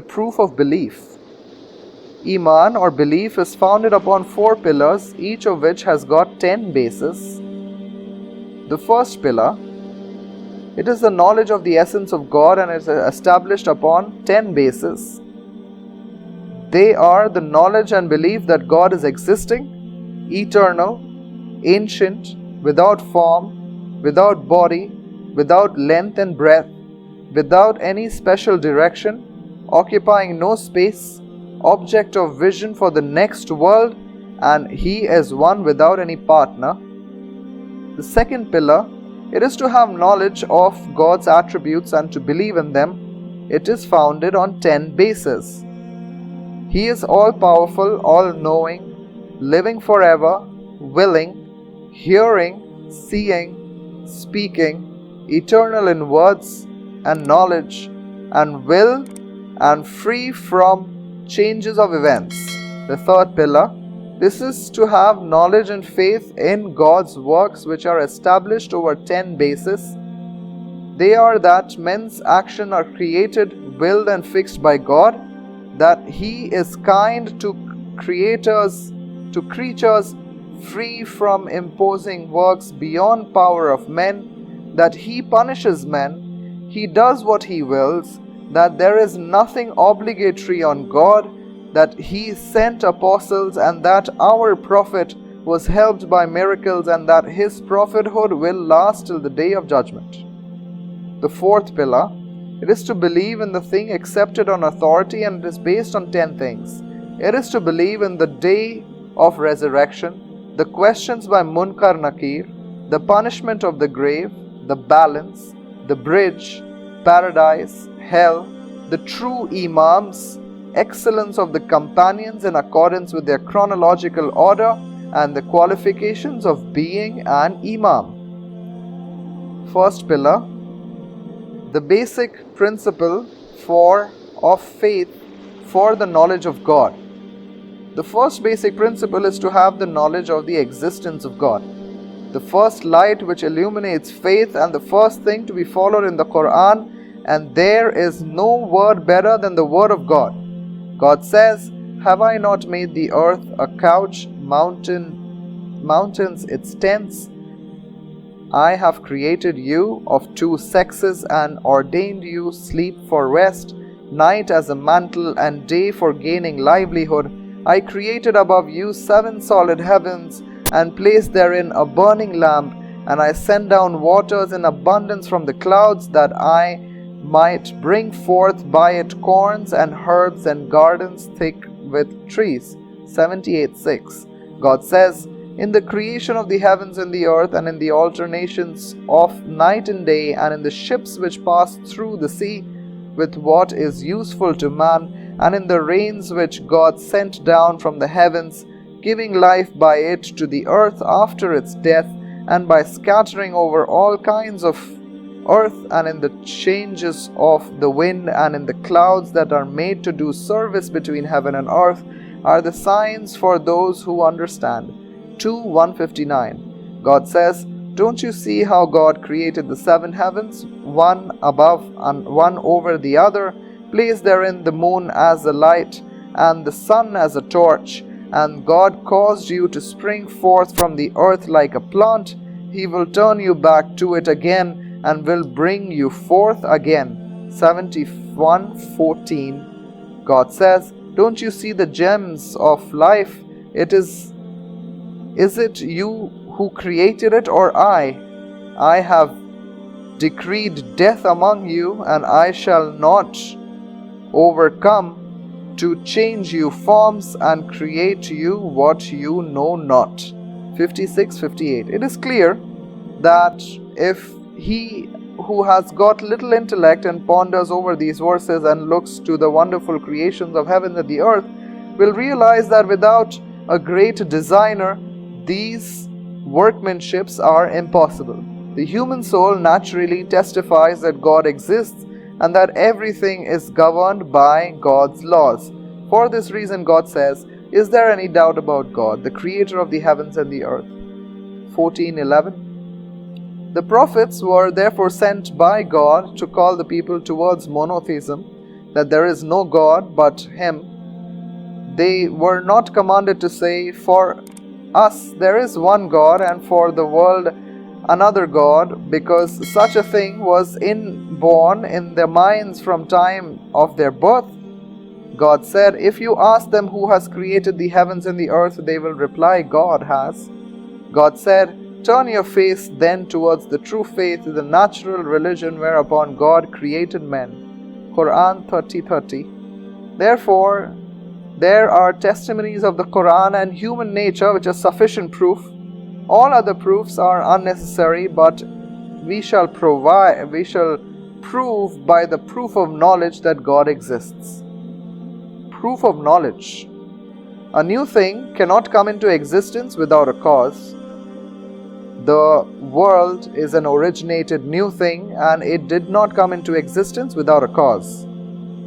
proof of belief. Iman or belief is founded upon 4 pillars, each of which has got 10 bases. The first pillar, it is the knowledge of the essence of God and is established upon 10 bases. They are the knowledge and belief that God is existing, eternal, ancient, without form, without body, without length and breadth, without any special direction, occupying no space, object of vision for the next world, and He is one without any partner. The second pillar, it is to have knowledge of God's attributes and to believe in them. It is founded on 10 bases. He is all-powerful, all-knowing, living forever, willing, hearing, seeing, speaking, eternal in words and knowledge and will, and free from changes of events. The third pillar, this is to have knowledge and faith in God's works which are established over 10 bases. They are that men's actions are created, willed and fixed by God, that He is kind to creators, to creatures, free from imposing works beyond power of men, that He punishes men, He does what He wills, that there is nothing obligatory on God, that He sent apostles and that our prophet was helped by miracles and that His prophethood will last till the day of judgment. The fourth pillar, it is to believe in the thing accepted on authority, and it is based on 10 things. It is to believe in the day of resurrection, the questions by Munkar Nakir, the punishment of the grave, the balance, the bridge, paradise, hell, the true Imams, excellence of the companions in accordance with their chronological order, and the qualifications of being an Imam. First pillar, the basic principle of faith for the knowledge of God. The first basic principle is to have the knowledge of the existence of God. The first light which illuminates faith and the first thing to be followed in the Quran, and there is no word better than the word of God. God says, "Have I not made the earth a couch, mountains its tents? I have created you of 2 sexes and ordained you sleep for rest, night as a mantle and day for gaining livelihood. I created above you 7 solid heavens and placed therein a burning lamp, and I sent down waters in abundance from the clouds that I might bring forth by it corns and herbs and gardens thick with trees." 78:6. God says, "In the creation of the heavens and the earth, and in the alternations of night and day, and in the ships which pass through the sea, with what is useful to man, and in the rains which God sent down from the heavens, giving life by it to the earth after its death, and by scattering over all kinds of earth, and in the changes of the wind, and in the clouds that are made to do service between heaven and earth, are the signs for those who understand." 2:159. God says, "Don't you see how God created the 7 heavens, one above and one over the other, placed therein the moon as a light, and the sun as a torch, and God caused you to spring forth from the earth like a plant? He will turn you back to it again, and will bring you forth again." 71:14. God says, "Don't you see the gems of life? Is it you who created it, or I? I have decreed death among you, and I shall not overcome to change you forms and create you what you know not." 56:58. It is clear that if he who has got little intellect and ponders over these verses and looks to the wonderful creations of heaven and the earth will realize that without a great designer, these workmanships are impossible. The human soul naturally testifies that God exists and that everything is governed by God's laws. For this reason, God says, "Is there any doubt about God, the creator of the heavens and the earth?" 14:11. The prophets were therefore sent by God to call the people towards monotheism. that there is no God but Him, they were not commanded to say, for us there is one God and for the world another God, because such a thing was inborn in their minds from time of their birth. God said, if you ask them who has created the heavens and the earth, they will reply, God has. God said, turn your face then towards the true faith, the natural religion whereupon God created men. Quran 30:30. Therefore, there are testimonies of the Quran and human nature which are sufficient proof. All other proofs are unnecessary, but we shall prove by the proof of knowledge that God exists. Proof of knowledge. A new thing cannot come into existence without a cause. The world is an originated new thing, and it did not come into existence without a cause.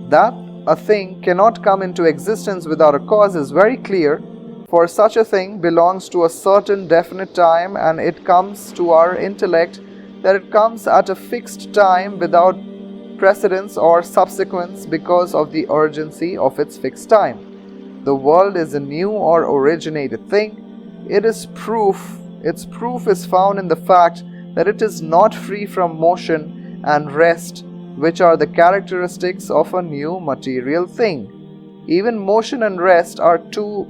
That a thing cannot come into existence without a cause is very clear, for such a thing belongs to a certain definite time, and it comes to our intellect that it comes at a fixed time without precedence or subsequence because of the urgency of its fixed time. The world is a new or originated thing. Its proof is found in the fact that it is not free from motion and rest, which are the characteristics of a new material thing. Even motion and rest are two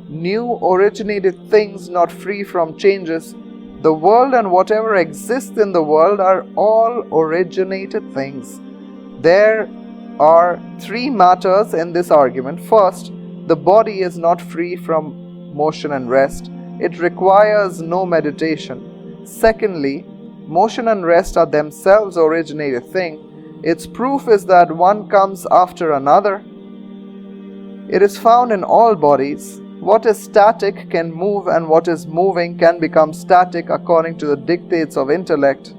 new originated things not free from changes. The world and whatever exists in the world are all originated things. There are three matters in this argument. First, the body is not free from motion and rest. It requires no meditation. Secondly, motion and rest are themselves originated things. Its proof is that one comes after another. It is found in all bodies. What is static can move, and what is moving can become static according to the dictates of intellect.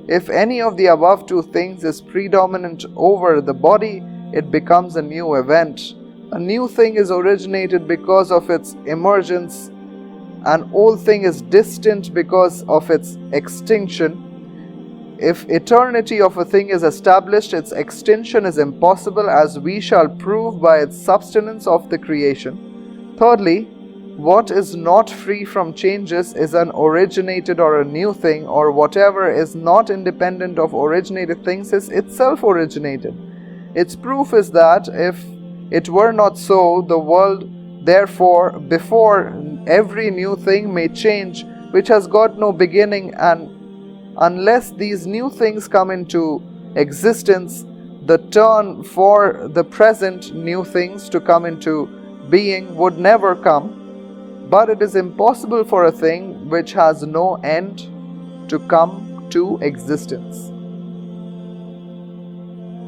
If any of the above two things is predominant over the body, it becomes a new event. A new thing is originated because of its emergence. An old thing is distant because of its extinction. If eternity of a thing is established, its extinction is impossible, as we shall prove by its substance of the creation. Thirdly, what is not free from changes is an originated or a new thing, or whatever is not independent of originated things is itself originated. Its proof is that if it were not so, the world therefore before every new thing may change, which has got no beginning, and unless these new things come into existence, the turn for the present new things to come into being would never come. But it is impossible for a thing which has no end to come to existence.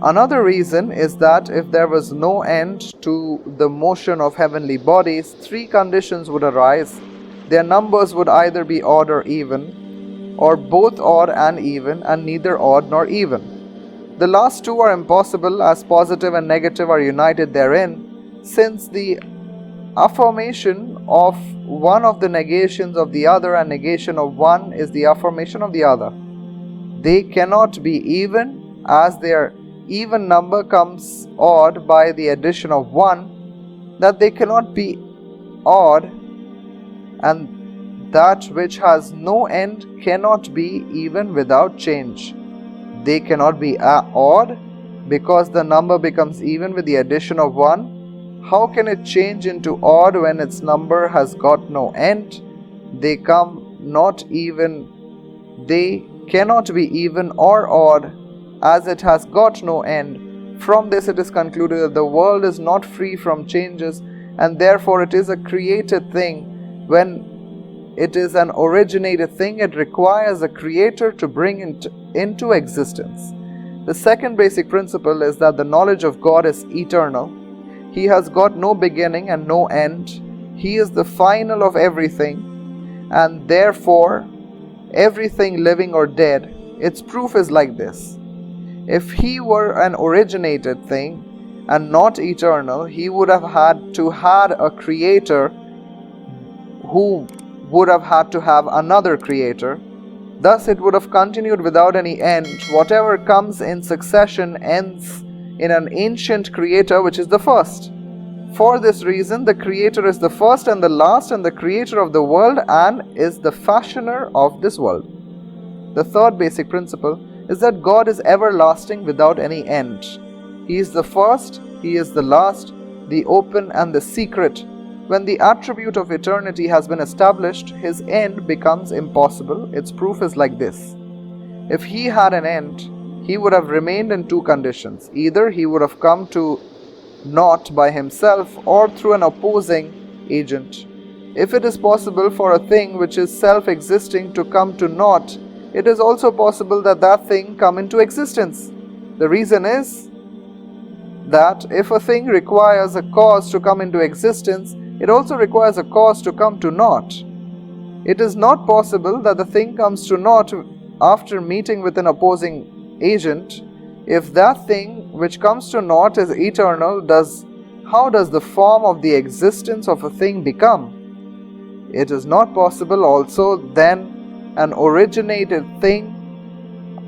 Another reason is that if there was no end to the motion of heavenly bodies, three conditions would arise. Their numbers would either be odd or even, or both odd and even, and neither odd nor even. The last two are impossible, as positive and negative are united therein, since the affirmation of one of the negations of the other, and negation of one is the affirmation of the other. They cannot be even, as their even number comes odd by the addition of one, that they cannot be odd, and that which has no end cannot be even without change. They cannot be odd because the number becomes even with the addition of one. How can it change into odd when its number has got no end? They cannot be even or odd, as it has got no end. From this it is concluded that the world is not free from changes, and therefore it is a created thing. When it is an originated thing, it requires a creator to bring it into existence. The second basic principle is that the knowledge of God is eternal. He has got no beginning and no end. He is the final of everything, and therefore everything living or dead. Its proof is like this. If he were an originated thing and not eternal, he would have had to have a creator who would have had to have another creator. Thus it would have continued without any end. Whatever comes in succession ends in an ancient creator which is the first. For this reason, the creator is the first and the last and the creator of the world and is the fashioner of this world. The third basic principle is that God is everlasting without any end. He is the first, He is the last, the open and the secret. When the attribute of eternity has been established, His end becomes impossible. Its proof is like this. If He had an end, He would have remained in two conditions. Either He would have come to naught by Himself or through an opposing agent. If it is possible for a thing which is self-existing to come to naught, it is also possible that that thing come into existence. The reason is that if a thing requires a cause to come into existence, it also requires a cause to come to naught. It is not possible that the thing comes to naught after meeting with an opposing agent. If that thing which comes to naught is eternal, how does the form of the existence of a thing become? It is not possible also then an originated thing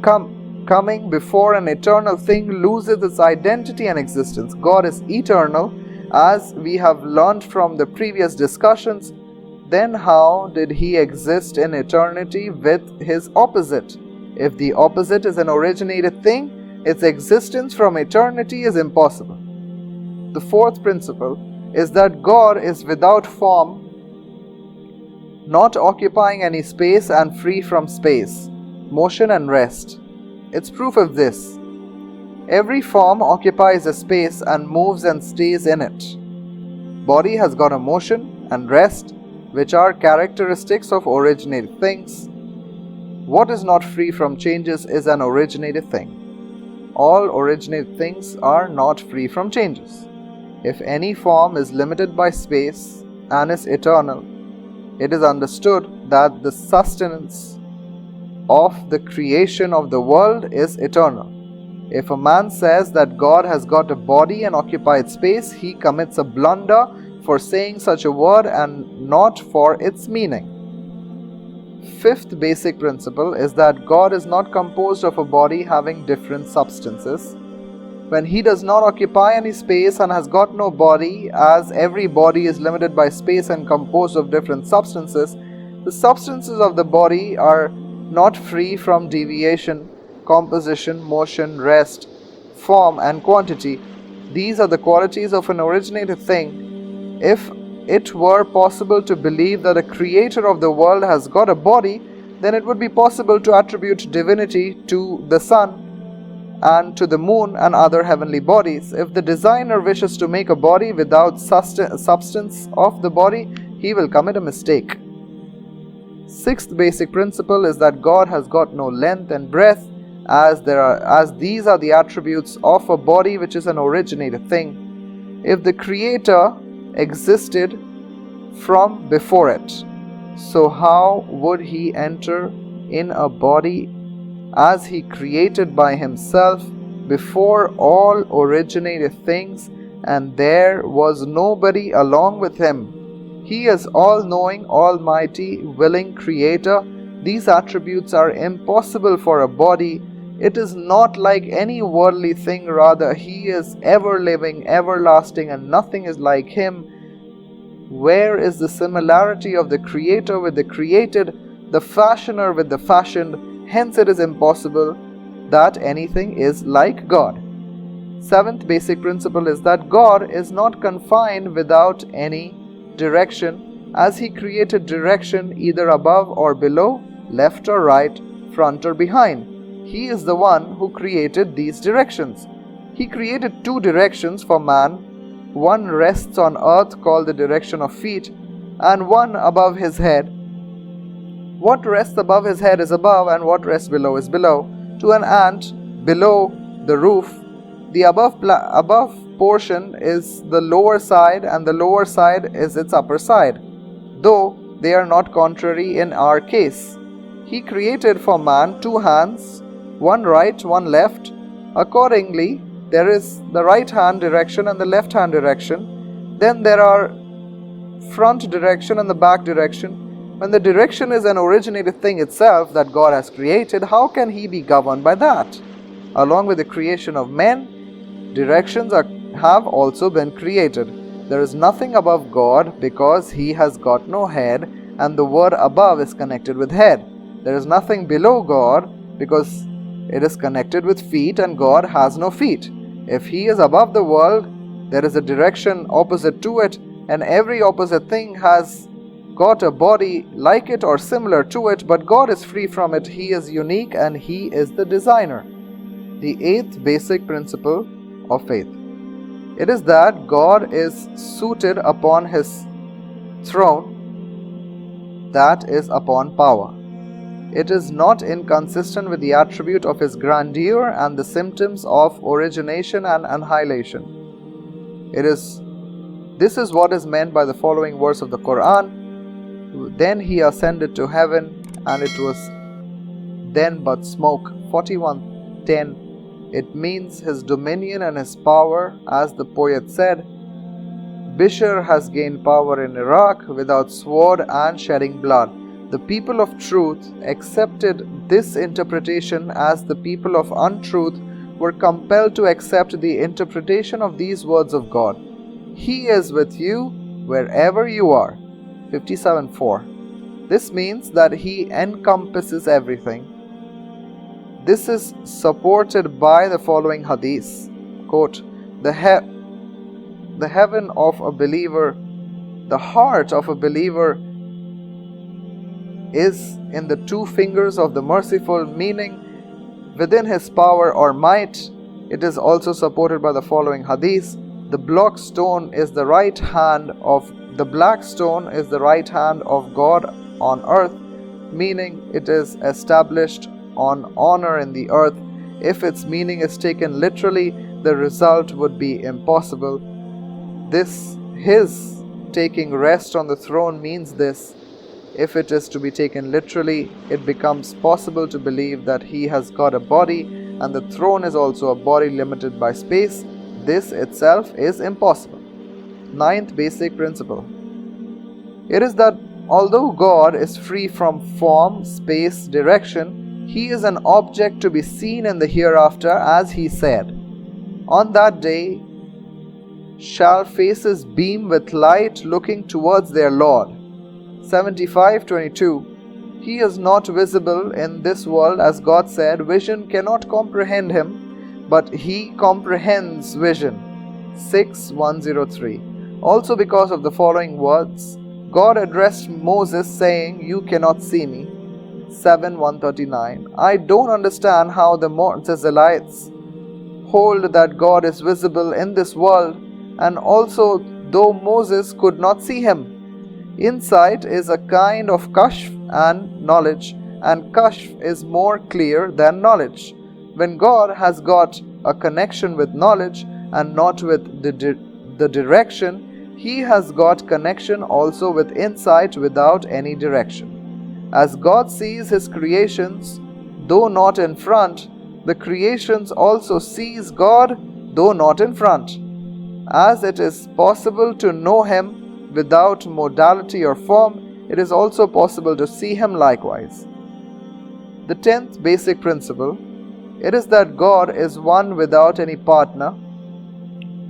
coming before an eternal thing loses its identity and existence. God is eternal, as we have learned from the previous discussions. Then how did He exist in eternity with His opposite? If the opposite is an originated thing, its existence from eternity is impossible. The fourth principle is that God is without form, not occupying any space and free from space, motion and rest. Its proof is this. Every form occupies a space and moves and stays in it. Body has got a motion and rest, which are characteristics of originated things. What is not free from changes is an originated thing. All originated things are not free from changes. If any form is limited by space and is eternal, it is understood that the sustenance of the creation of the world is eternal. If a man says that God has got a body and occupied space, he commits a blunder for saying such a word and not for its meaning. Fifth basic principle is that God is not composed of a body having different substances. When He does not occupy any space and has got no body, as every body is limited by space and composed of different substances, the substances of the body are not free from deviation, composition, motion, rest, form and quantity. These are the qualities of an originated thing. If it were possible to believe that a creator of the world has got a body, then it would be possible to attribute divinity to the sun and to the moon and other heavenly bodies. If the designer wishes to make a body without substance of the body, he will commit a mistake. Sixth basic principle is that God has got no length and breadth, as these are the attributes of a body which is an originated thing. If the creator existed from before it, so how would He enter in a body as He created by Himself before all originated things, and there was nobody along with Him? He is all-knowing, almighty, willing creator. These attributes are impossible for a body. It is not like any worldly thing, rather He is ever-living, everlasting, and nothing is like Him. Where is the similarity of the creator with the created, the fashioner with the fashioned? Hence it is impossible that anything is like God. Seventh basic principle is that God is not confined without any direction, as He created direction either above or below, left or right, front or behind. He is the one who created these directions. He created two directions for man. One rests on earth, called the direction of feet, and one above his head. What rests above his head is above, and what rests below is below. To an ant, below the roof, the above portion is the lower side, and the lower side is its upper side, though they are not contrary in our case. He created for man two hands, one right, one left. Accordingly, there is the right hand direction and the left hand direction. Then there are front direction and the back direction. When the direction is an originated thing itself that God has created, how can He be governed by that? Along with the creation of men, Directions have also been created. There is nothing above God because He has got no head, and the word above is connected with head. There is nothing below God because it is connected with feet, and God has no feet. If He is above the world, there is a direction opposite to it, and every opposite thing has got a body like it or similar to it, but God is free from it. He is unique and He is the designer. The eighth basic principle of faith. It is that God is seated upon His throne, that is upon power. It is not inconsistent with the attribute of His grandeur and the symptoms of origination and annihilation. This is what is meant by the following verse of the Quran. Then He ascended to heaven, and it was then but smoke. 41:10. It means His dominion and His power, as the poet said. Bishr has gained power in Iraq without sword and shedding blood. The people of truth accepted this interpretation, as the people of untruth were compelled to accept the interpretation of these words of God. He is with you wherever you are. 57:4. This means that He encompasses everything. This is supported by the following hadith. Quote, the heaven of a believer, the heart of a believer is in the two fingers of the merciful, meaning within His power or might. It is also supported by the following hadith. The black stone is the right hand of God on earth, meaning it is established on honor in the earth. If its meaning is taken literally, the result would be impossible. His taking rest on the throne means this. If it is to be taken literally, it becomes possible to believe that He has got a body, and the throne is also a body limited by space. This itself is impossible. Ninth basic principle. It is that although God is free from form, space, direction, He is an object to be seen in the hereafter, as He said, on that day shall faces beam with light, looking towards their Lord. 75:22. He is not visible in this world, as God said, vision cannot comprehend Him, but He comprehends vision. 6:103. Also because of the following words, God addressed Moses saying, you cannot see me. 7:139. I don't understand how the Mu'tazilites hold that God is visible in this world, and also though Moses could not see Him. Insight is a kind of kashf and knowledge, and kashf is more clear than knowledge. When God has got a connection with knowledge and not with the direction, He has got connection also with insight without any direction. As God sees His creations, though not in front, the creations also sees God, though not in front. As it is possible to know Him without modality or form, it is also possible to see Him likewise. The 10th basic principle. It is that God is one without any partner,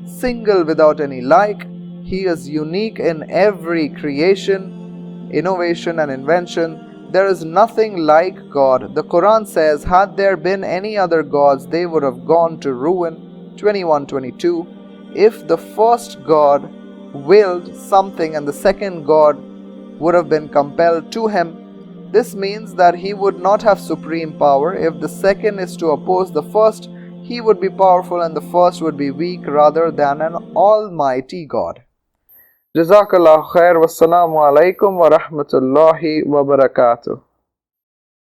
single without any like. He is unique in every creation, innovation and invention. There is nothing like God. The Quran says, had there been any other gods, they would have gone to ruin. 21:22. If the first God willed something and the second God would have been compelled to Him, this means that He would not have supreme power. If the second is to oppose the first, He would be powerful and the first would be weak rather than an almighty God. Jazakallah khair. Wassalamu alaikum wa rahmatullahi wa barakatuh.